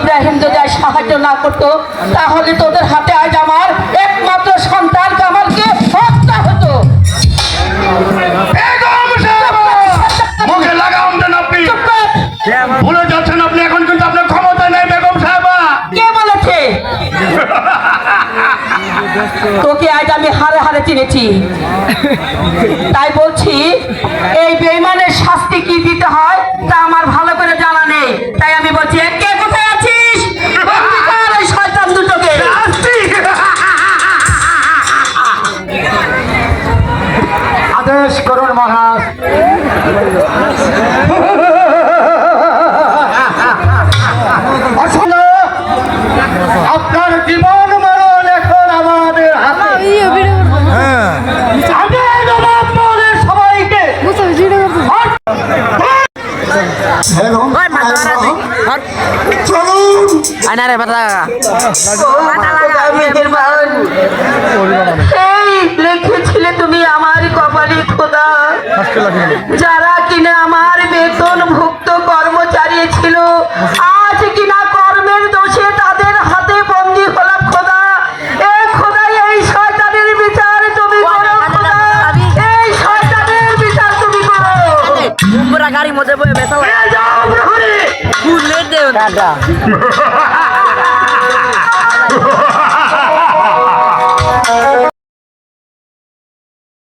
ইব্রাহিম যদি আজ সাহায্য না করতো তাহলে তোদের হাতে আজ আমার একমাত্র সন্তান কামালকে হত্যা হতো। মুখে লাগাম দেন আপনি, ভুলে যাচ্ছেন আপনি, এখন কিন্তু আপনার ক্ষমতা নেই বেগম সাহেবা। কে বলেছে? তোকে আজ আমি হারে হারে চিনেছি, তাই বলছি এই বেঈমানের শাস্তি কি দিতে হয় তা আমার ভালো করে জানা নেই। তাই আমি বলছি, কে কোথায় আছিস? বন্দি কর এই শয়তান দুটোকে। আদেশ করুন মহারাজ। আপনার জীবন মরণ এখন আমাদের হাতে। আপনাদের সবাইকে চলুন। এই লিখেছিলে তুমি আমার কপালে খোদা, যারা কিনা আমার বেতন ভুক্ত কর্মচারী ছিল আজ কিনা কর্মের দোষে তাদের হাতে বন্দী হলাম খোদা। এ খোদা, এই শয়তানের বিচার তুমি করো খোদা, এই শয়তানের বিচার তুমি করো। গাড়ি মধ্যে বয়ে বেসা যাও প্রহরী। ফুল লেট দেও দাদা